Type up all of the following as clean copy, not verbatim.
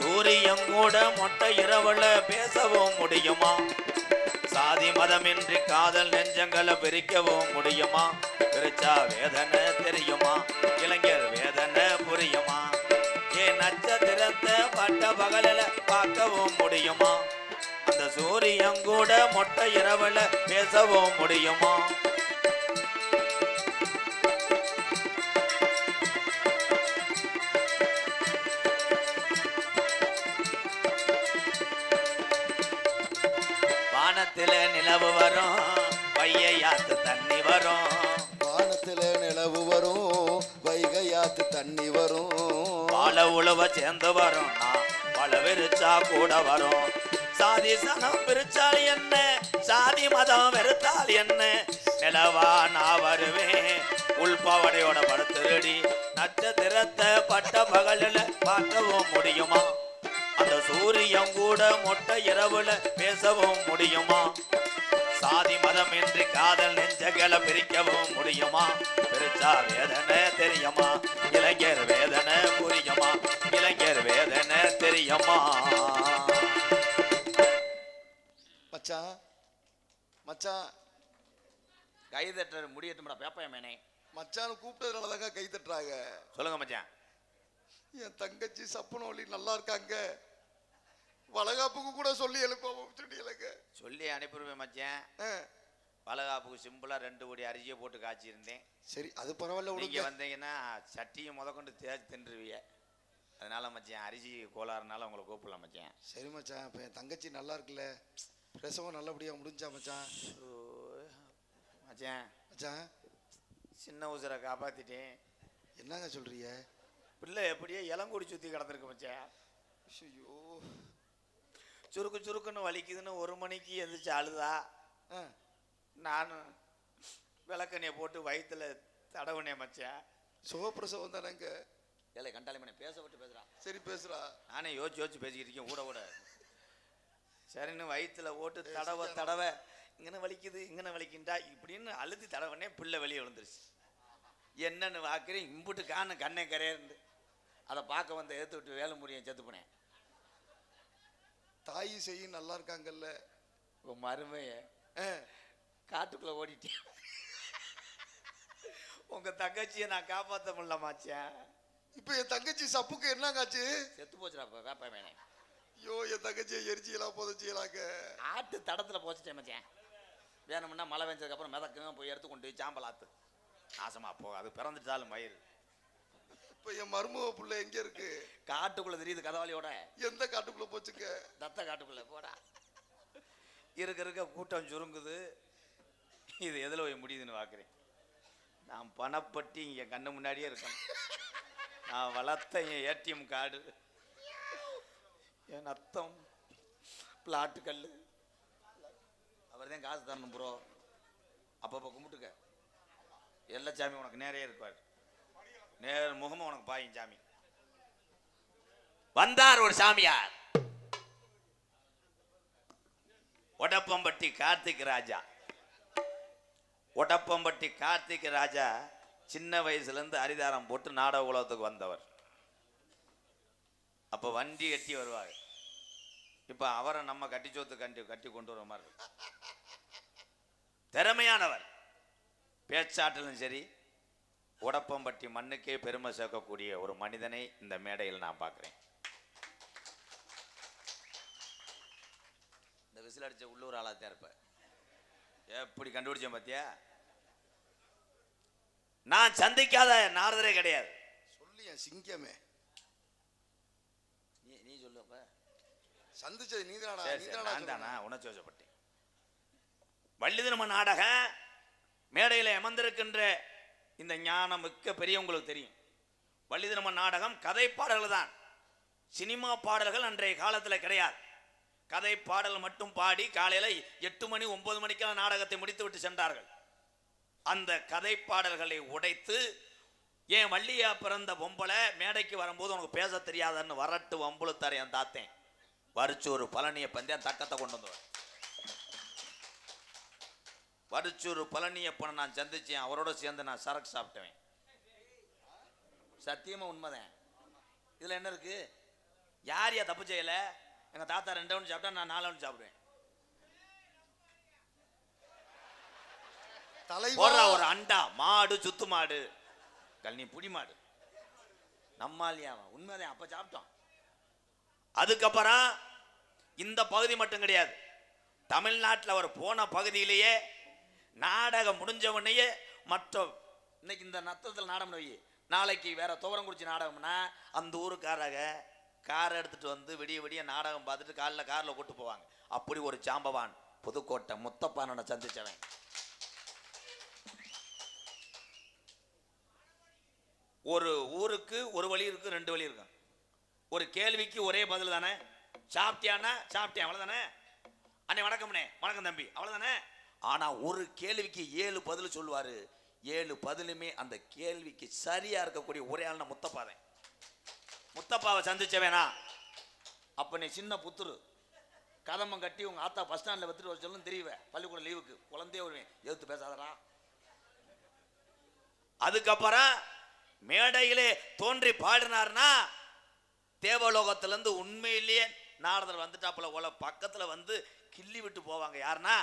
சூரியன் கூட மொட்டை இரவுல பேசவும் முடியுமா? சாதி மதமின்றி காதல் நெஞ்சங்களை பிரிக்கவும் முடியுமா? பிரிச்சா வேதனை தெரியுமா? இளைஞர் வேதனை புரியுமா? ஏன் நட்சத்திரத்தை பட்ட பகலில பார்க்கவும் முடியுமா? அந்த சூரியன் கூட மொட்டை இரவுல பேசவும் முடியுமா? வானத்தில நிலவு வரும், வைகையாத்து தண்ணி வரும். வானத்தில நிலவு வரும், வைகையாத்து தண்ணி வரும். வாழ உழவ சேர்ந்து வரும், நான் பல விரிச்சா கூட வரும். சாதி சனம் பிரிச்சால் என்ன, சாதி மதம் வெறுத்தால் என்ன, நிலவா நான் வருவேன் உள்பாவடையோட படுத்துருடி. நட்சத்திரத்தை பட்ட பகலில் பார்க்கவும் முடியுமா? அந்த சூரியன் கூட மொட்டை இரவுல பேசவும் முடியுமா? சாதி மதம் இன்றி காதல் நெஞ்சங்களை பிரிக்கவும் முடியுமா? பிரிச்சா வேதனை தெரியுமா? இளைஞர் வேதனை புரியுமா? இளைஞர் வேதனை தெரியுமா? மச்சான் மச்சான் கை தட்டுற முடியட்டும்டா பேப்பையமேனே. மச்சான் கூப்பிட்டதுனால தாங்க கை தட்டுறாங்க. சொல்லுங்க மச்சான். என் தங்கச்சி சப்பனோலி நல்லா இருக்காங்க, வளகாப்புக்கு கூட சொல்லி எழுப்ப சொல்லி அனுப்பிடுவேன் மச்சான். வளகாப்புக்கு சிம்பிளா 2 கோடி அரிசியை போட்டு காய்ச்சிருந்தேன். சரி அது பரவாயில்ல. நீங்க வந்தீங்கன்னா சட்டியை முதற்கொண்டு தேய்ச்சி தின்றுவிய. அதனால மச்சான் அரிசி கோளாறுனால உங்களை கூப்பிடலாம் மச்சான். சரி மச்சான், இப்போ என் தங்கச்சி நல்லா இருக்குல்ல, பிரசவம் நல்லபடியா முடிஞ்சா மச்சான்? மச்சான் மச்சான் சின்ன உசுரை காப்பாத்திட்டேன். என்னங்க சொல்றீங்க? பிள்ளை எப்படியே இளங்குடி சுத்தி கிடந்திருக்கு மச்சான். ஐயோ சுருக்கு சுருக்குன்னு வலிக்குதுன்னு 1 மணிக்கு எந்திரிச்சு அழுதா. நான் விளக்கண்ணையை போட்டு வயிற்றுல தடவுனே மச்சான். சுகப்பிரசவம் தானேங்க? ஏழை கண்டாலிமனை பேச விட்டு பேசுறான். சரி பேசுறா. நானே யோசிச்சு பேசிக்கிட்டு இருக்கேன் கூட கூட. சரின்னு வயிற்றுல ஓட்டு தடவை இங்கன்னு வலிக்குது இங்கன்னு வலிக்குண்டா இப்படின்னு அழுதி தடவுனே பிள்ளை வெளியே விழுந்துருச்சு. என்னன்னு வாக்குறேன், இம்புட்டு கண்ணை கரையருந்து அதை பார்க்க வந்து எடுத்து விட்டு வேலை முடியும் செத்து போனேன். தாய் செய்யும் நல்லா இருக்காங்கல்ல. உன் மருமைய காட்டுக்குள்ள ஓடிட்டேன். உங்க தங்கச்சியை நான் காப்பாற்ற முடியலமாச்சேன். இப்ப என் தங்கச்சி சப்புக்கு என்னங்காச்சு? செத்து போச்சுடா வேப்பமேனே. ஐயோ என் தங்கச்சியை எரிச்சியெல்லாம் புதைச்சியலாங்க. ஆட்டு தடத்துல போச்சுட்டேன் மச்சான். வேணும்னா மழை பெஞ்சதுக்கு அப்புறம் மிதக்குங்க போய் எடுத்து கொண்டு சாம்பல் ஆத்து நாசமா போ. அது பிறந்துட்டாலும் மயிறு. இப்ப என் மருமக புள்ள எங்க இருக்கு? காட்டுக்குள்ள தெரியுது கதவாளியோட. எந்த காட்டுக்குள்ள போச்சுக்க? தத்த காட்டுக்குள்ள போடா. இருக்க கூட்டம் சுருங்குது. இது எதுல போய் முடியுதுன்னு பாக்குறேன். நான் பணப்பட்டி இங்க கண்ணு முன்னாடியே இருக்கேன். நான் வளர்த்த என் ஏடிஎம் கார்டு, என் நத்தம், பிளாட்டு கல், அவர் தான் காசு தரணும் ப்ரோ. அப்பப்போ கும்பிட்டுக்க. எல்லா சாமி உனக்கு நேரே இருப்பார். நேர் முகமும் உனக்கு பாயும் சாமி. வந்தார் ஒரு சாமியார், ஒடப்பம்பட்டி கார்த்திக் ராஜா. ஒடப்பம்பட்டி கார்த்திக் ராஜா சின்ன வயசுலேருந்து அரிதாரம் போட்டு நாடக உலகத்துக்கு வந்தவர். அப்போ வண்டி கட்டி வருவார். இப்போ அவரை நம்ம கட்டிச்சோத்து கட்டி கொண்டு வர மாதிரி இருக்கு. திறமையானவர், பேச்சாட்டிலும் சரி. ஒடப்பம்பட்டி மண்ணுக்கே பெருமை சேர்க்கக்கூடிய ஒரு மனிதனை இந்த மேடையில் நான் பார்க்குறேன். இந்த விசில் அடிச்ச உள்ளூர் ஆளாத்தான் இருப்ப. எப்படி கண்டுபிடிச்சேன் பார்த்தியா? நான் சந்திக்காத நாரதரே கிடையாது. சொல்லிய சிங்கமே நீ சொல்லுப்ப. சந்திச்சது நீதானா? நீதானா? உணர்ச்சி வசப்பட்டேன். வள்ளிதினம நாடக மேடையில் அமர்ந்திருக்கின்ற இந்த ஞானம் மிக்க பெரியவங்களுக்கு தெரியும். வள்ளிதினம நாடகம் கதை பாடல்கள் தான். சினிமா பாடல்கள் அன்றைய காலத்தில் கிடையாது. கதை பாடல் மட்டும் பாடி காலையில் 8 மணி 9 மணிக்கெல்லாம் நாடகத்தை முடித்து விட்டு சென்றார்கள். அந்த கதை பாடல்களை உடைத்து, ஏன் வள்ளியா பிறந்த பொம்பளை மேடைக்கு வரும்போது உனக்கு பேச தெரியாதுன்னு வரட்டு வம்புழுத்தார் என் தாத்தேன். வரிச்சூர் பழனியை பந்தேன் தக்கத்தை கொண்டு வந்தவர். வரிச்சூர் பழனியப்பனை நான் சந்திச்சேன். அவரோட சேர்ந்து நான் சரக்கு சாப்பிட்டேன். சத்தியமா உண்மைதான். இதுல என்ன இருக்கு? யார் யாரையா தப்பு செய்யல? எங்க தாத்தா 2 ஒன்று சாப்பிட்டா நான் 4 ஒன்று சாப்பிடுவேன். போடுறா ஒரு அண்டா மாடு, சுத்து மாடு, கல்னி புடி மாடு, நம்மாலியா உண்மைதான் அப்ப சாப்பிட்டோம். அதுக்கப்புறம் இந்த பகுதி மட்டும் கிடையாது, தமிழ்நாட்டில் அவர் போன பகுதியிலேயே நாடகம் முடிஞ்சவனையே மற்ற இன்னைக்கு இந்த நத்தத்தில் நாடகம் வை, நாளைக்கு வேற துவரங்குறிச்சி நாடகம்னா அந்த ஊருக்காரக காரை எடுத்துட்டு வந்து விடிய விடிய நாடகம் பார்த்துட்டு காரில் கூட்டு போவாங்க. அப்படி ஒரு ஜாம்பவான் புதுக்கோட்டை முத்தப்பானனை சந்திச்சவன். ஒரு ஊருக்கு ஒரு வழி இருக்கு, 2 வழி இருக்கும். ஒரு கேள்விக்கு ஒரே பதில் தானே. சாப்பிட்டியானா சாப்பிட்டேன் அவ்வளவுதானே. அண்ணே வணக்கம்ண்ணே, வணக்கம் தம்பி அவ்வளவுதானே. ஆனா ஒரு கேள்விக்கு 7 பதில் சொல்லுவாரு. 7 பதிலுமே அந்த கேள்விக்கு சரியா இருக்கக்கூடிய ஒரே ஆள்னா முத்தப்பாதான். முத்தப்பாவை சந்திச்சவேனா அப்ப நீ சின்ன புத்துரு கதம்பம் கட்டி உங்க ஆத்தா பஸ் ஸ்டாண்ட்ல வச்சுட்டு வர சொல்லும் தெரியுவேன். பள்ளிக்கூட லீவுக்கு குழந்தையே வருவேன், எதிர்த்து பேசாதடா. அதுக்கப்புறம் மேடையிலே தோன்றி பாடினார்னா தேவலோகத்திலிருந்து உண்மையிலேயே நாரதர் வந்துட்டாப்புல பக்கத்துல வந்து கிள்ளி விட்டு போவாங்க. யாருன்னா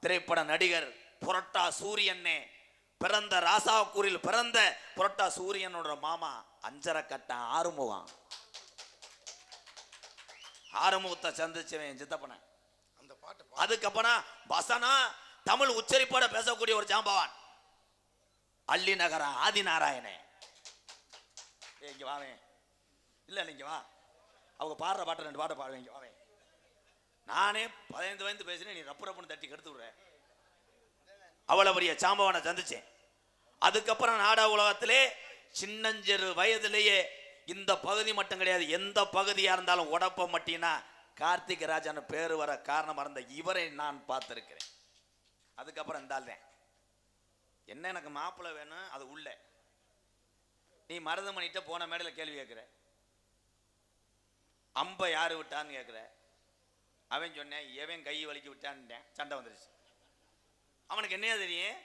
திரைப்பட நடிகர் புரட்டா சூரியனே பிறந்த ராசாக்கூரில் பிறந்த புரட்டா சூரியனோட மாமா அஞ்சரக்கட்ட ஆறுமுகம். ஆறுமுகத்தை சந்திச்சவன் சித்தப்பன. அந்த பாட்டு அதுக்கப்புறம் வசனா தமிழ் உச்சரிப்போட பேசக்கூடிய ஒரு ஜாம்பவான் அள்ளி நகர ஆதிநாராயணே. இங்க வாவே இல்ல நீங்க வா, அவங்க பாடுற பாட்டை 2 பாட்டை பாடுவீங்க வாவே. நானே 15 வயது பேசுறேன், நீ ரப்பு ரப்புன்னு தட்டி கெடுத்து விடுற. அவ்வளவு பெரிய சாம்பவானை சந்திச்சேன். அதுக்கப்புறம் நாடக உலகத்திலே சின்னஞ்சிறு வயதிலேயே இந்த பகுதி மட்டும் கிடையாது, எந்த பகுதியா இருந்தாலும் உடப்ப மட்டினா கார்த்திக் ராஜன் பேரு வர காரணமா இருந்த இவரை நான் பார்த்திருக்கிறேன். அதுக்கப்புறம் இந்த ஆள் என்ன எனக்கு மாப்பிள்ளை வேணும், அது உள்ள நீ மருதமணிட்ட போன மேடையில் கேள்வி கேட்குற, அம்பை யாரு விட்டான்னு கேட்குற. அவன் சொன்னேன் எவன் கை வலிக்கி விட்டான்னு, சண்டை வந்துருச்சு. அவனுக்கு என்னையா தெரியும்?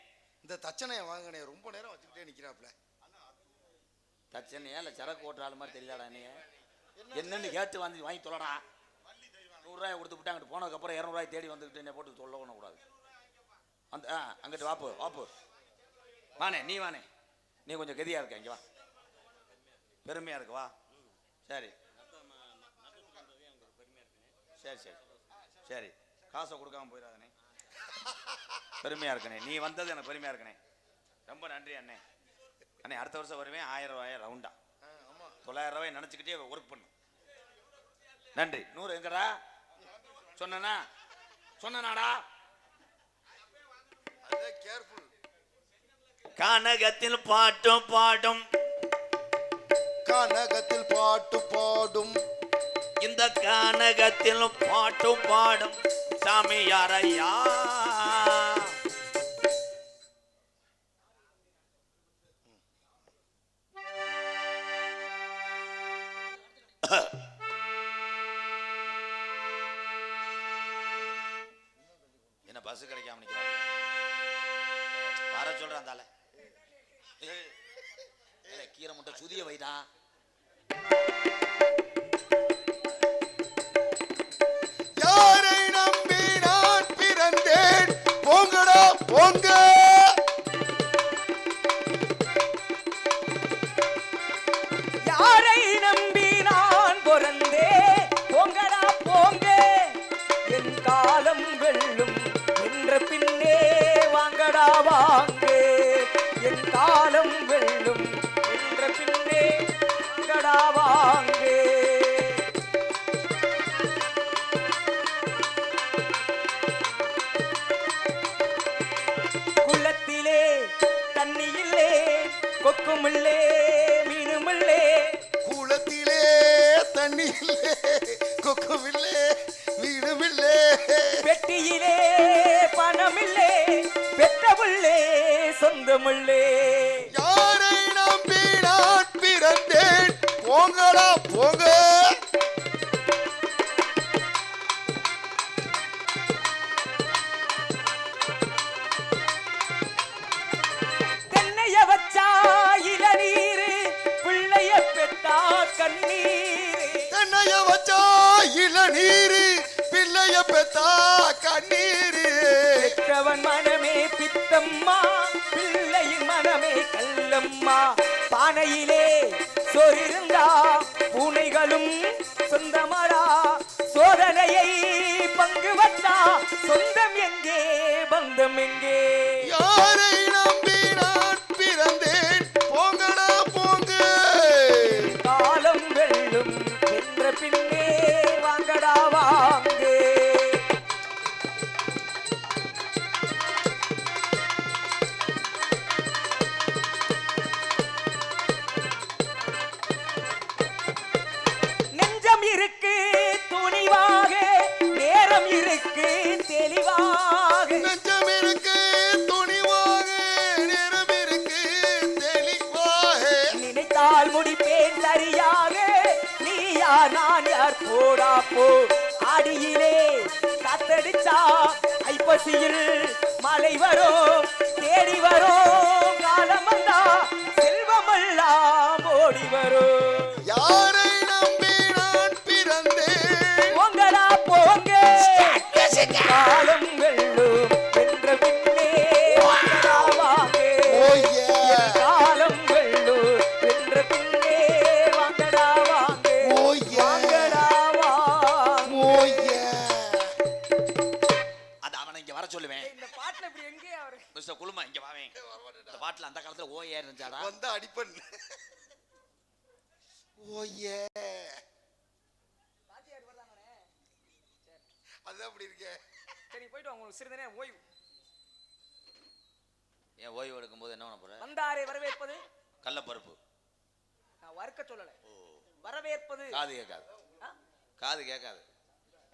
இந்த தச்சனையை வாங்கினே ரொம்ப நேரம் வச்சுக்கிட்டே நிற்கிறாப்புல. தச்சனையா இல்லை சரக்கு ஓட்டுற ஆள் மாதிரி தெரியலாடா நீ? என்னன்னு கேட்டு வந்து வாங்கி தொலைடா. 100 ரூபாய் கொடுத்து விட்டு அங்கிட்டு போனதுக்கப்புறம் 200 ரூபாய் தேடி வந்துக்கிட்டு என்ன போட்டு தொல்ல பண்ணக்கூடாது. அந்த அங்கிட்டு வாப்பு வாப்பு வானே, நீ வானே, நீ கொஞ்சம் கதியா இருக்க, இங்க வா, பெருமையா இருக்கு வா. சரி சரி சரி சரி, காசை கொடுக்காம போயிடாதனே, பெருமையா இருக்கனே. நீ வந்தது எனக்கு பெருமையா இருக்கனே, ரொம்ப நன்றி அண்ணே. அண்ணே அடுத்த வருஷம் வருவேன், 1000 ரூபாய் ரவுண்டா 900 ரூபாய் நினைச்சுக்கிட்டே ஒர்க் பண்ணு. நன்றி. 100 எங்கடா சொன்னா சொன்னாடா? கனகத்தில் பாட்டும் பாடும், கனகத்தில் பாட்டு பாடும், இந்த கனகத்தில் பாட்டும் பாடும் சாமியாரையா. என்ன பஸ் கிடைக்காம நிக்கிறாங்க, வர சொல்றான் தால கீரை முட்டை சுதிய வைடா. யாரை நம்பி நான் பிறந்தேன், போங்கடா போங்க. யாரை நம்பி நான் பிறந்தேன், போங்கடா போங்க. என் காலம் வெல்லும் என்ற பின்னே வாங்கடா வாங்க. என் காலம் வெல்லும் என்ற பின்னே வாங்கடா வாங்க. குளத்திலே தண்ணி இல்லே, கொக்குமில்லே, மீனுமில்லே. குளத்திலே தண்ணி இல்லே, கொக்குமில்லே, வீடுமில்லே. பெட்டியிலே பணமில்லே, பெற்றவுள்ளே சொந்தமில்லே. யாரை நம்பி நான் பிறந்தேன், போங்கடா போங்க. தென்னைய வச்சா இளநீரு, பிள்ளைய பெத்தா கண்ணீர். பிள்ளைய வச்சா இளநீரு பிள்ளைய பெத்தா கண்ணீரு பெற்றவன் மனமே பித்தம்மா பிள்ளையின் மனமே கல்லம்மா பானையிலே சோறிருந்தா பூனைகளும் சொந்தமடா சோதனையை பங்கு வந்தா சொந்தம் எங்கே பந்தம் எங்கே யாரை நம்பி நான் பிறந்தேன் போங்கடா போங்க காலம் வெல்லும் என்ற பின்னே வாங்கடா வாங்கே நெஞ்சம் இருக்கு துணிவாக நேரம் இருக்கு தெளிவாக நெஞ்சம் இருக்கு துணிவாக நேரம் இருக்கு தெளிவாக நினைத்தால் முடிப்பேன் சரியாக நீ யார் நான் யார் போடா போ ஆடியிலே காத்தடிச்சா ஐப்பசியில் மலை வரும் தேடி வரும் காலம் வந்தா செல்வமெல்லாம் ஓடி வரும் யாரை நம்பி நான் பிறந்தேன் போங்கடா போங்க காலம் வெல்லும் என்ற பின்னே வாங்கடா வாங்கே ஓய்யே காலம் வெல்லும் என்ற பின்னே வாங்கடா வாங்கே ஓய்யே வாங்கடா வாங்கே ஓய்யே அது அவனை இங்க வர சொல்லுவேன். இந்த பாட்டுல இப்படி எங்கே அவரு மிஸ்டர் குழுமா இங்க வாவேன். இந்த பாட்டுல அந்த காலத்துல ஓஏ இருந்துச்சாடா? வந்த அடிப்பன் ஓய்யே அது அப்படி இருக்கே சரி போயிட்டு வாங்க உங்களுக்கு சிறிது நேரம் ஓய்வு ஏன் ஓய்வு எடுக்கும்போது என்ன பண்ண போற? வந்தாரை வரவேற்பது கள்ளப்பருப்பு. நான் வறுக்க சொல்லல வரவேற்பது காது கேட்காது. ஆ? காது கேட்காது.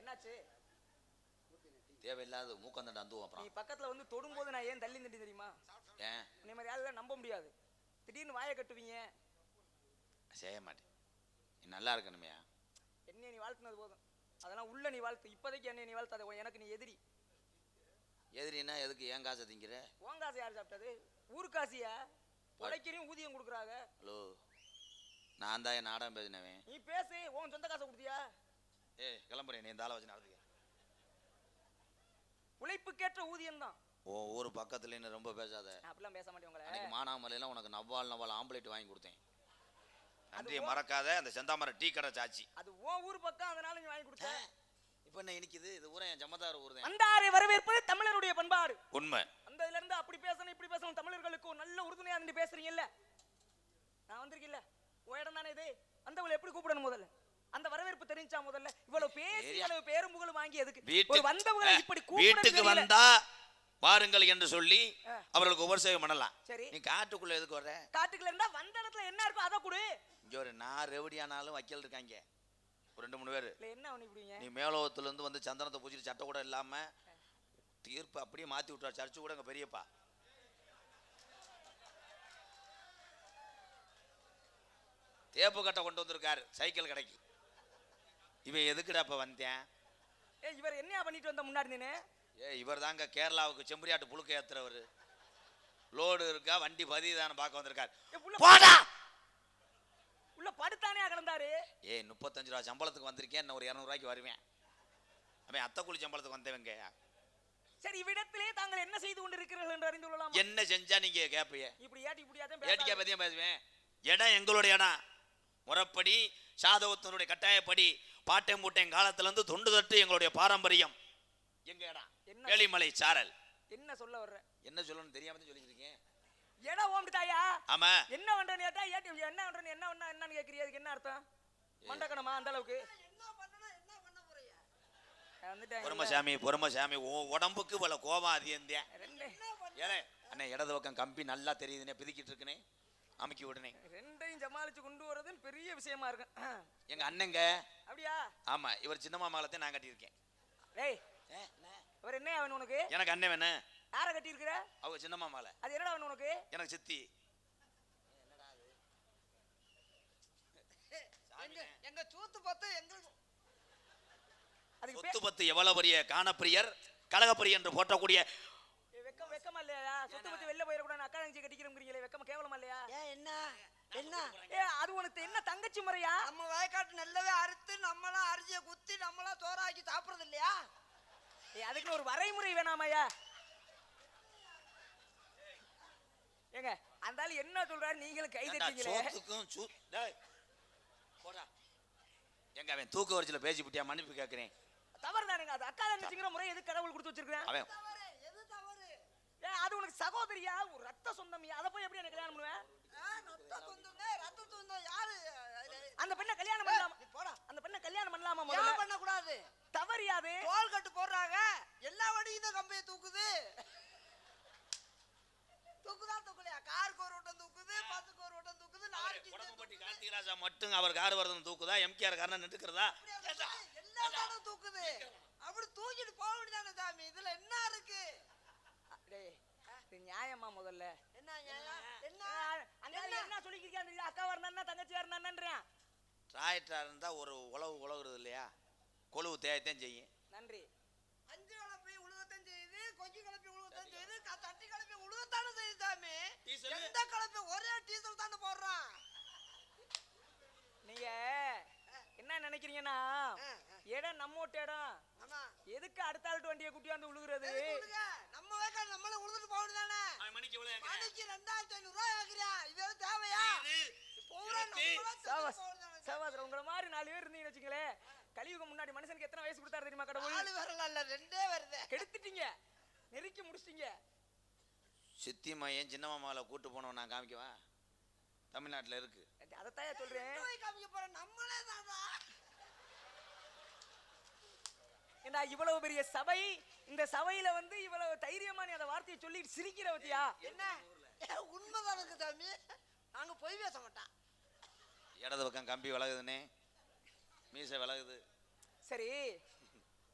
என்னாச்சு தேவையில்லாத மூக்கந்தண்ட அந்துவோம் நீ அப்புறம். பக்கத்துல வந்து தொடும்போது நான் ஏன் தள்ளி நின்று தெரியுமா ஏன் உன்னை மாதிரி யாரும் நம்ப முடியாது திடீர்னு வாயை கட்டுவீங்க செய்ய மாட்டேன். நீ நல்லா இருக்கணுமையா? என்னைய நீ வாழ்த்துனது போதும் அதெல்லாம் உள்ள நீ வாழ்த்து இப்போதைக்கு என்னை நீ வாழ்த்தாத எனக்கு நீ எதிரி எதிரின்னா எதுக்கு ஏன் காசை திங்கிற? உன் காசு யார் சாப்பிட்டது ஊருக்காசியா உடைக்கிறீங்க ஊதியம் கொடுக்குறாங்க ஹலோ, நான் தான் என் நாடகம் பேசினவன். நீ பேசு உன் சொந்த காசை கொடுத்தியா ஏய் கிளம்புறேன், நீ இந்த ஆளை வச்சு நடத்துக்க. உழைப்புக்கேற்ற ஊதியம் தான் ஓ ஊர் பக்கத்துல என்ன ரொம்ப பேசாத. நான் அப்படிலாம் பேச மாட்டேன் உங்களை அன்னைக்கு மானாமலையில உனக்கு நவ்வால் ஆம்பளைட் வாங்கி கொடுத்தேன். நன்றியை மறக்காத. அந்த செந்தாமரை டீ கடை சாச்சி. அது உன் ஊர் பக்கம் அதனால நீ வாங்கி கொடுத்த இப்ப என்ன இனிக்குது? இது ஊரே என் ஜமதார் ஊர் தான். வந்தாரை வரவேற்பது தமிழருடைய பண்பாடு. உண்மை. அந்த இதுல இருந்து அப்படி பேசணும் இப்படி பேசணும் தமிழர்களுக்கு ஒரு நல்ல உறுதுணையா இருந்து பேசுறீங்கல்ல. நான் வந்திருக்கீல்ல உன் இடம் தானே இது. வந்தவங்களை எப்படி கூப்பிடணும் முதல்ல அந்த வரவேற்பு தெரிஞ்சா முதல்ல இவ்வளவு பேசி அளவு பேரும் புகழும் வாங்கி எதுக்கு ஒரு வந்தவங்களை இப்படி வீட்டுக்கு வந்தா பாருங்கள் என்று சொல்லி அவர்களுக்கு உபசேகம் பண்ணலாம். சரி நீ காட்டுக்குள்ள எதுக்கு வர்ற? காட்டுக்குள்ள இருந்தா வந்த இடத்துல என்ன இருக்கோ அதை கொடு. இங்க ஒரு நான் ரெவடியானாலும் வக்கீல் இருக்காங்க ஒரு 2-3 பேரு. என்ன இப்படிங்க நீ மேலோகத்துல இருந்து வந்து சந்தனத்தை பூச்சிட்டு சட்டை கூட இல்லாம தீர்ப்பு அப்படியே மாத்தி விட்டார். சர்ச்சு கூட எங்க பெரியப்பா தேப்பு கட்டை கொண்டு வந்திருக்காரு சைக்கிள் கடைக்கு. இவன் எதுக்குடா இப்ப வந்தேன்? இவர் என்ன பண்ணிட்டு வந்த முன்னாடி நீனு? இவர் தாங்க கேரளாவுக்கு செம்பரியாட்டு புழுக்க ஏத்துறவர். லோடு இருக்கா வண்டி பதிதான பார்க்க வந்திருக்காரு. போடா உள்ள படுத்தானே கலந்தாரு. 35 ரூபா சம்பளத்துக்கு வந்திருக்கேன், இன்னும் ஒரு 200 ரூபாய்க்கு வருவேன். அவன் அத்தக்கூலி சம்பளத்துக்கு வந்தவங்க. சரி இவ்விடத்திலே தாங்கள் என்ன செய்து கொண்டிருக்கிறீர்கள் என்று அறிந்து கொள்ளலாம். என்ன செஞ்சா நீங்க கேப்பீங்க? இப்படி ஏட்டி இப்படியாதான் ஏட்டிக்கா பத்தியும் பேசுவேன். இடம் எங்களுடைய இடம். முறைப்படி சாதவத்தினுடைய கட்டாயப்படி பாட்டையும் மூட்டையும் காலத்துல இருந்து தொண்டு தட்டு எங்களுடைய பாரம்பரியம். எங்க இடம் வேலிமலை சாரல். என்ன சொல்ல வர்ற? என்ன சொல்லணும்னு தெரியாம தான் சொல்லிட்டு இருக்கேன். இடம் ஓம்பிட்டாயா? ஆமா. என்ன பண்றேன்னு கேட்டா ஏட்டி என்ன பண்றேன்னு என்னன்னு கேக்குறீங்க. அதுக்கு என்ன அர்த்தம்? மண்டக்கணமா அந்த அளவுக்கு பொறுமசாமி உடம்புக்கு இவ்வளவு கோபம் அதிகந்தே. அண்ணே இடது பக்கம் கம்பி நல்லா தெரியுதுனே பிதிக்கிட்டு இருக்குனே அமுக்கி விடுனே. ரெண்டையும் சமாளிச்சு கொண்டு வரது பெரிய விஷயமா இருக்கு. எங்க அண்ணங்க அப்படியா? ஆமா இவர் சின்ன மாமாலத்தை நான் கட்டியிருக்கேன். டேய் இவர் என்ன வேணும் உனக்கு? எனக்கு அண்ணன் வேணும். யாரை கட்டியிருக்கிற? அவங்க சின்ன மாமால. அது என்னடா வேணும் உனக்கு? எனக்கு சித்தி. எங்க சூத்து பத்து எங்களுக்கு சொத்து பத்து எவ்வளவு பெரிய காணப்பிரியர் கலகப்பிரியர் என்று போற்றக்கூடிய வெக்கமா இல்லையா? சொத்து பத்தி வெளில போயிடக்கூடாது அக்கா தங்கச்சி கட்டிக்கிறீங்களே வெக்கமா கேவலமா இல்லையா? என்ன என்ன அது உனக்கு என்ன தங்கச்சி முறையா? நம்ம வயக்காட்டு நல்லாவே அறுத்து நம்ம ஒரு வரைமுறை வேணாமையா? ஏங்க அந்த ஆளு என்ன சொல்றாரு, நீங்களும் கை தட்டீங்களே. எங்க அவன் தூக்க வரிசையில பேசி விட்டியா? மன்னிப்பு கேட்கிறேன். தவறு தானுங்க. அது அக்கா தங்கச்சிங்கிற முறை எது கடவுள் கொடுத்து வச்சிருக்கேன்? அவன் ஏன் அது உனக்கு சகோதரியா, ஒரு ரத்த சொந்தமியா? அதை போய் எப்படி எனக்கு கல்யாணம் பண்ணுவேன்? அந்த பெண்ணை கல்யாணம் பண்ணலாமா? அந்த பெண்ணை கல்யாணம் பண்ணலாமா? முதல்ல பண்ண கூடாது. தவறியாது. தோல் கட்டு போடுறாங்க, எல்லா வண்டியும் தான் கம்பியை தூக்குது. தூக்குதா தூக்கலையா? காருக்கு ஒரு வட்டம் தூக்குது, பஸ்ஸுக்கு ஒரு வட்டம் தூக்குது, லாரிக்கு குடம்பட்டி கார்த்திகராஜா மட்டும் அவர் கார் வரதுன்னு தூக்குதா? எம்கேஆர் காரன் நின்றுக்கிறதா? எல்லா காரும் தூக்குது. அப்படி தூக்கிட்டு போக வேண்டியதானே சாமி, இதுல என்ன இருக்கு? டேய், இது நியாயமா? முதல்ல என்ன நியாயம்? என்ன அங்க என்ன சொல்லிக்கிறீங்க? அந்த அக்கா வரணும்னா தங்கச்சி வரணும்ன்றேன். டிராக்டரா இருந்தா ஒரு உழவுறது இல்லையா? கொழுவு தேயத்தான் செய்யும். நன்றி. அஞ்சு கலப்பை உழுகத்தான் செய்யுது, கொஞ்சி கலப்பை உழுகத்தான் செய்யுது, தட்டி கலப்பை உழுகத்தானே செய்யுது சாமி. எந்த கலப்பை ஒரே டீசல் தானே போடுறான். நீங்க என்ன நினைக்கிறீங்கன்னா, இடம் நம்மோட்ட இடம், ஆமா, எதுக்கு அடுத்த ஆள்கிட்ட வண்டியை குட்டியாந்து உழுகுறது? நம்ம வேக்காடு நம்மள உழுதுட்டு போக வேண்டியதானே. மணிக்கு மணிக்கு 2500 ரூபாய் ஆகுறியா? இது தேவையா? சகோதரர், உங்களை மாதிரி 4 பேர் இருந்தீங்கன்னு வச்சுங்களேன், கலியுகம் முன்னாடி மனுஷனுக்கு எத்தனை வயசு கொடுத்தாரு தெரியுமா கடவுள்? 4 வரல, 2 வருது. கெடுத்துட்டீங்க, நெருக்கி முடிச்சிட்டீங்க. சித்தி மையன் சின்ன மாமாவை கூட்டு போனவன் நான் காமிக்கவா? தமிழ்நாட்டில் இருக்கு. அதைத்தான் சொல்றேன். காமிக்க போறேன் நம்மளே தானா? ஏன்னா இவ்வளவு பெரிய சபை, இந்த சபையில வந்து இவ்வளவு தைரியமா நீ அந்த வார்த்தையை சொல்லி சிரிக்கிற பத்தியா? என்ன உண்மைதான் இருக்கு சாமி, நாங்க பொய் பேச மாட்டோம். இடது பக்கம் கம்பி விலகுதுன்னே, மீசை விலகுது. சரி,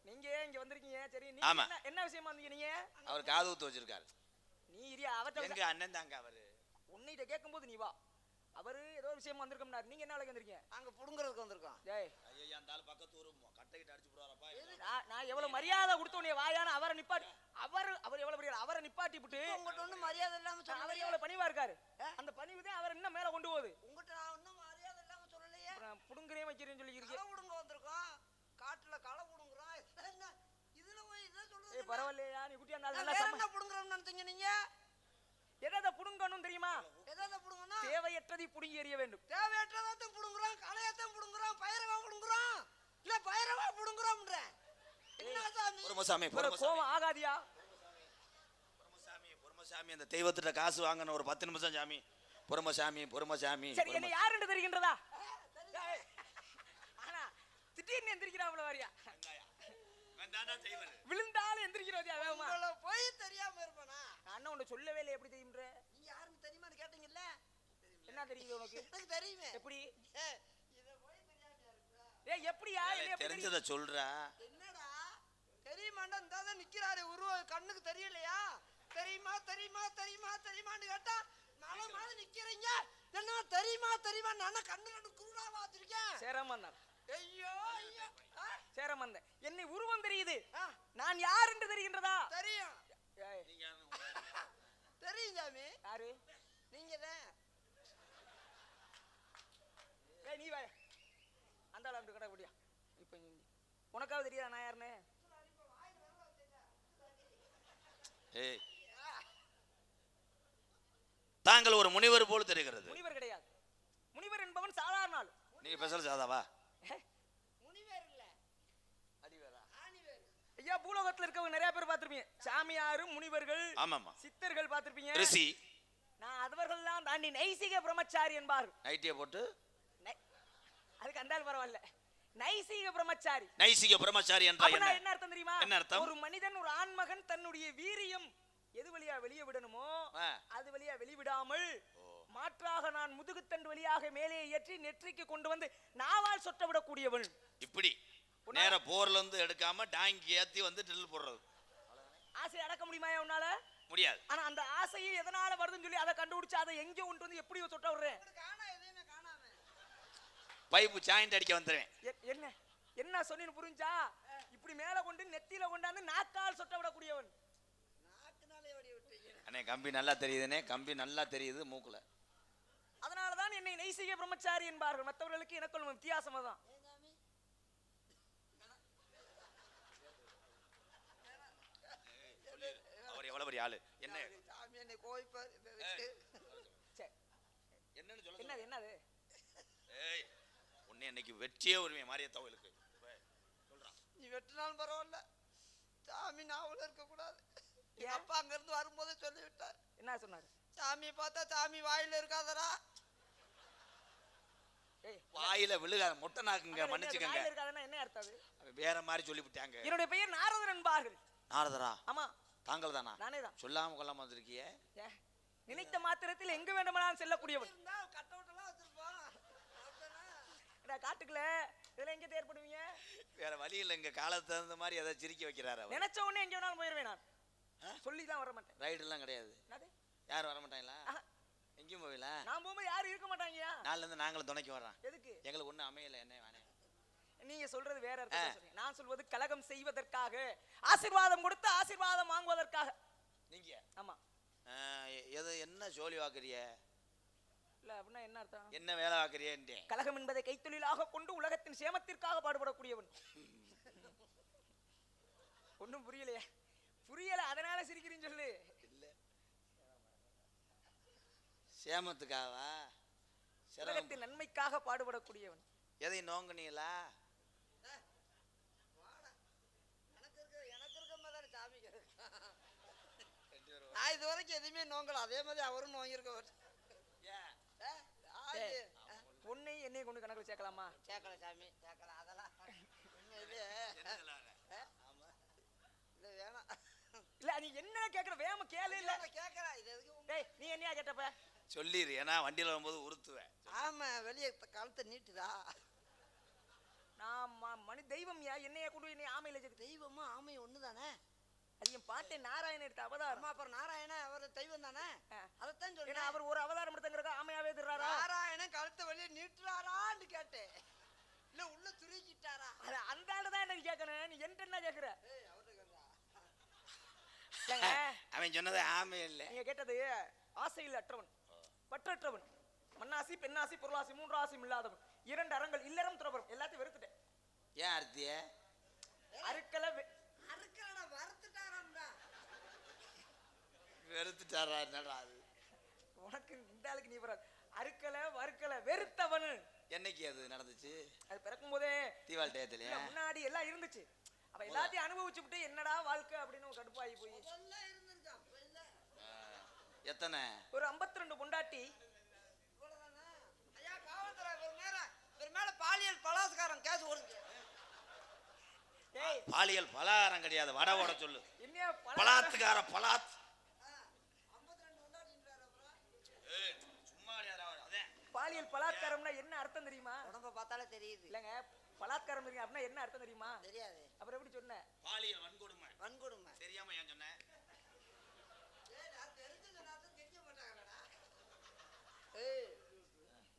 நீங்க இங்க வந்திருக்கீங்க. சரி, நீங்க என்ன விஷயமா வந்தீங்க? நீங்க அவர் காது ஊத்து வச்சிருக்காரு. நீ இரியா, அவட்ட எங்க அண்ணன் தாங்க அவரு. உன்னிட்ட கேட்கும்போது நீ வா. அவரு ஏதோ விஷயமா வந்திருக்கோம்னாரு. நீங்க என்ன வேலைக்கு வந்திருக்கீங்க? நாங்க புடுங்கறதுக்கு வந்திருக்கோம். டேய், ஐயா அந்த ஆளு பக்கத்து ஊரு கட்டைக்கிட்ட அடிச்சு போறாரப்பா. நான் எவ்வளவு மரியாதை கொடுத்தோனே வாயான அவரை நிப்பாட்டி, அவர் எவ்வளவு பெரிய அவரை நிப்பாட்டி விட்டு உங்ககிட்ட ஒண்ணும் மரியாதை இல்லாம அவர் சொல்லலையே. எவ்வளவு பணிவா இருக்காரு. அந்த பணிவு தான் அவர் இன்னும் மேல கொண்டு போகுது. உங்ககிட்ட நான் ஒண்ணும் மரியாதை இல்லாம சொல்லலையே. புடுங்குறே வைக்கிறேன்னு சொல்லி இருக்கீங்க. களை புடுங்க வந்திருக்கோம், காட்டுல களை புடுங்குறோம். என்ன இதுல போய் இத சொல்றது? ஏய் பரவாயில்லையா, நீ குட்டியா இருந்தாலும் நல்லா என்ன புடுங்குறோம்னு நினைச்சீங்க நீங்க? எதை புடுங்கணும் தெரியுமா? எதை புடுங்கணும்? தேவையற்றதை புடுங்கி எறிய வேண்டும். தேவையற்றதை புடுங்குறோம், களையத்தான் புடுங்குறோம், பயிரவா புடுங்குறோம், இல்ல பயிரவா புடுங்குறோம்ன்ற. என்ன சாமி? பொறுமசாமி, கோவம் ஆகாதியா? பொறுமசாமி, அந்த தெய்வத்திட்ட காசு வாங்கணும் ஒரு 10 நிமிஷம் சாமி. பொறுமசாமி. சரி, என்ன யாருன்னு தெரிகின்றதா? ஆனா திடீர்னு எந்திரிக்கிறாப்ல வாரியா? விழுந்தாலும் எந்திரிக்கிறோதியா வேகமா? போய் தெரியாம இருப்பானா? நான் உன்னை சொல்லவே இல்லை. எப்படி தெரியும்ன்ற? நீ யாருன்னு தெரியுமான்னு கேட்டீங்கல்ல? என்ன தெரியுது உனக்கு? எனக்கு தெரியுமே. எப்படி? இத போய் தெரியாம இருப்பா. ஏய் எப்படியா? என்ன தெரிஞ்சத சொல்றா. என்னடா தெரியுமாண்டா? இந்தாதான் நிக்கிறாரு, உருவம் கண்ணுக்கு தெரியலையா? தெரியுமான்னு கேட்டா மலை மாதிரி நிக்கிறீங்க. என்ன தெரியுமா நான் கண்ணு ரெண்டு குருடாவா வச்சிருக்கேன். சேரமந்தன். ஐயோ சேரமந்தன், என்னை உருவம் தெரியுது, நான் யார் என்று தெரிகின்றதா? தெரியும். தெரியும் சாமி. யாரு நீங்க தான். ஏய் நீ வா, அந்த ஆளு அப்படி கடை முடியா. இப்போ உனக்காவது தெரியாதா நான் யாருன்னு? ஏய், தாங்கள் ஒரு முனிவர் போல் தெரிகிறது. முனிவர் கிடையாது. முனிவர் என்பவன் சாதாரண ஆள். நீங்க பேசல சாதாவா? முனிவர் இல்ல, அடிவேரா. ஆணிவேர். ஐயா, பூலோகத்துல இருக்கவங்க நிறைய பேர் பார்த்திருப்பீங்க. சாமியாரு, முனிவர்கள், ஆமாமா, சித்தர்கள் பார்த்திருப்பீங்க. ரிஷி. நான் அவர்கள்லாம் தாண்டி நைசிக பிரம்மச்சாரி என்பார். நைட்டிய போட்டு அதுக்கு அந்த ஆள் பரவாயில்ல. நைசிக பிரம்மச்சாரி. நைசிக பிரம்மச்சாரி என்றால் என்ன அர்த்தம் தெரியுமா? என்ன அர்த்தம்? ஒரு மனிதன், ஒரு ஆண்மகன் தன்னுடைய வீரியம் எது வழியா வெளியே விடணுமோ அது வழியா வெளிவிடாமல் மாற்றாக நான் முதுகுத்தண்டு வழியாக மேலே ஏற்றி நெற்றிக்கு கொண்டு வந்து நாவால் சொட்ட விடக்கூடியவன். இப்படி நேர போர்ல இருந்து எடுக்காம டாங்கி ஏத்தி வந்து ட்ரில் போடுறது. ஆசை அடக்க முடியுமா உன்னால? முடியாது. ஆனா அந்த ஆசையை எதனால வருதுன்னு சொல்லி அதை கண்டுபிடிச்சு அதை எங்க கொண்டு வந்து எப்படி சொட்ட விடுறேன்? பைப்பு ஜாயிண்ட் அடிக்க வந்துருவேன். என்ன என்ன சொன்னு புரிஞ்சா? இப்படி மேல கொண்டு நெத்தியில கொண்டாந்து நாக்கால் சொட்ட விடக்கூடியவன். அண்ணே கம்பி நல்லா தெரியுதுனே, கம்பி நல்லா தெரியுது மூக்குல. அதனாலதான் என்னை நைசிக பிரம்மச்சாரி என்பார்கள். மற்றவர்களுக்கு எனக்குள்ள வித்தியாசமா தான். ஆளு என்ன சாமி என்னை கோவிப்பாரு இதை வச்சு. சே, என்னன்னு சொல்ல என்னது என்னது ஏய் உன்னை இன்னைக்கு வெற்றியே உரிமை மாரியத்த கோயிலுக்கு சொல்றான். நீ வெட்டினாலும் பரவாயில்ல, சாமி நாவல இருக்க கூடாது. எங்க ஏன்? அப்பா அங்க இருந்து வரும்போதே சொல்லி விட்டார், என்ன சொன்னாரு? சாமியை பார்த்தா சாமி வாயில இருக்காதடா. ஏய், வாயில விழுகாத மொட்டை நாக்குங்க, மன்னிச்சுக்கங்க. வாயில இருக்காதுன்னா என்ன அர்த்தம் அது? வேற மாதிரி சொல்லிவிட்டாங்க. என்னுடைய பெயர் நாரதர் என்பார்கள். நாரதரா ஆமா, தாங்கள் தானா? நானே தான். சொல்லாம கொள்ளாம வந்திருக்கியே. ஏன்? நினைத்த மாத்திரத்தில் எங்கு வேண்டுமானாலும் செல்லக்கூடியவன். இருந்தா கட் அவுட் எல்லாம் வச்சிருப்பான். ஏடா, காட்டுக்குள்ள இதெல்லாம் எங்க தேர்ப்படுவீங்க? வேற வழி இல்ல, இங்க காலத்து தகுந்த மாதிரி அதை சிரிக்க வைக்கிறாரு அவர். நினைச்ச உடனே எங்க வேணாலும் போயிருவேன் நான். சொல்லி தான் வர மாட்டேன். ரைடு எல்லாம் கிடையாது. என்னது? யாரும் வர மாட்டாங்களா? ஆஹா. எங்கேயும் போகல. நான் போகும்போது யாரும் இருக்க மாட்டாங்கயா. நாளில இருந்து நாங்களும் துணைக்கு வர்றோம். எதுக்கு? எங்களுக்கு ஒண்ணும் அமையல, என்ன வேணே. நீங்க சொல்றது வேற அர்த்தம் சொல்றீங்க. நான் சொல்வது கலகம் செய்வதற்காக, ஆசீர்வாதம் கொடுத்து ஆசீர்வாதம் வாங்குவதற்காக. நீங்க ஆமா. எது என்ன சோழி வாக்குறிய? இல்ல அப்படின்னா என்ன அர்த்தம்? என்ன வேலை வாக்குறியன்ட்டே? கலகம் என்பதை கைத்தொழிலாக கொண்டு உலகத்தின் சேமத்திற்காக பாடுபடக்கூடியவன். ஒண்ணும் புரியலையே? புரியல, அதனால சிரிக்கிறீன்னு சொல்லு. இல்ல சேமத்துக்காவா? உலகத்தின் நன்மைக்காக பாடுபடக்கூடியவன். எதையும் நோங்குனீங்களா? எனக்கு இருக்க மாதிரி சாமி நான் இது வரைக்கும் எதுவுமே நோங்கல, அதே மாதிரி அவரும் நோங்கிருக்க. பொண்ணை என்னைய கொண்டு கணக்குல சேர்க்கலாமா? சேர்க்கல சாமி, சேர்க்கல. அதெல்லாம் உண்மையிலே இல்ல, வேணாம். இல்ல நீ என்ன கேக்குற? வேம கேளு. இல்ல கேட்கறேன், இது எதுக்கு? டேய், நீ என்னையா கேட்டப்ப? சொல்லிரு, ஏன்னா வண்டியில வரும்போது உறுத்துவேன். ஆமா, வெளியே கழுத்தை நீட்டுதா. நான் மனி தெய்வம் யா, என்னைய கொண்டு என்னை ஆமையில சேர்த்து. தெய்வமும் ஆமையும் ஒண்ணுதானே? அது என் பாட்டை நாராயணன் எடுத்த அவதாரம். அம்மா, அப்புறம் நாராயணன் அவர் தெய்வம் தானே? அதைத்தான் ஏன்னா சொல்றேன். அவர் ஒரு அவதாரம் எடுத்தங்கிறக்க ஆமையாவே திருறாரா? நாராயணன் கழுத்தை வெளியே நீட்டுறாரான்னு கேட்டேன். இல்ல உள்ள துருக்கிட்டாரா? அது அந்த ஆளுதான் என்ன கேட்கணும். நீ என்கிட்ட என்ன கேக்குற? ஏய், அவர்கிட்ட கேட்கறா. ஏங்க, அவன் சொன்னது ஆமை இல்லை. நீங்க கேட்டது ஆசையில் அற்றவன், பற்றற்றவன், மண்ணாசி, பெண்ணாசி, பொருளாசி, மூன்று ஆசையும் இல்லாதவன், இரண்டு அறங்கள், இல்லறம் துறவரம், எல்லாத்தையும் வெறுத்துட்டேன். ஏன் அர்த்திய? அறுக்கல அறுக்கலடா, வறுத்துட்டாராம்டா. வெறுத்துட்டாரா? என்னடா அது? உனக்கு இந்த ஆளுக்கு நீ வராது. அறுக்கல வறுக்கல வெறுத்தவன். என்னைக்கு அது நடந்துச்சு? அது பிறக்கும் போதே தீபாவளி டயத்துலயா? முன்னாடி எல்லாம் இருந்துச்சு. அப்ப எல்லாத்தையும் அனுபவிச்சு விட்டு என்னடா வாழ்க்கை அப்படின்னு கடுப்பாகி போய் இதெல்லாம் இருந்திருக்கு, அப்ப இல்ல. எத்தனை? ஒரு 52 பொண்டாட்டி. இவ்வளவுதானா? ஐயா, காவல்துறை இவர் மேல பாலியல் பலாத்காரம் கேஸ் ஓடுது. ஏய், பாலியல் பலகாரம் கிடையாது, வடை ஓட சொல்லு. என்ன பலாத்துக்கார பலாத். 52 கொண்டாடின்றாரு. அப்புறம் ஏய், சும்மா கிடையாதுடா, அதே. பாலியல் பலாத்காரம்னா என்ன அர்த்தம் தெரியுமா? உடம்ப பார்த்தாலே தெரியுது. இல்லங்க, பலாத்காரம் இருக்கு அப்படின்னா என்ன அர்த்தம் தெரியுமா? தெரியாது. அப்புறம் எப்படி சொன்ன? பாலியல் வன்கொடுமை. வன்கொடுமை. தெரியாம ஏன் சொன்னேன்? ஏய், நான் தெரிஞ்ச நேரத்துல தெரிய மாட்டாங்கடா. ஏய்,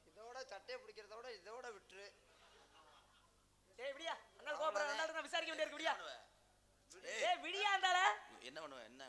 இதோட சட்டையை பிடிக்கிறத விட இதோட விட்டுரு. ஏய் விடியா, அண்ணா கோபுரம், அண்ணா நான் விசாரிக்க வேண்டியிருக்கு. விடியா, ஏய், ஏய் விடியா, அந்தால என்ன பண்ணுவேன்? என்ன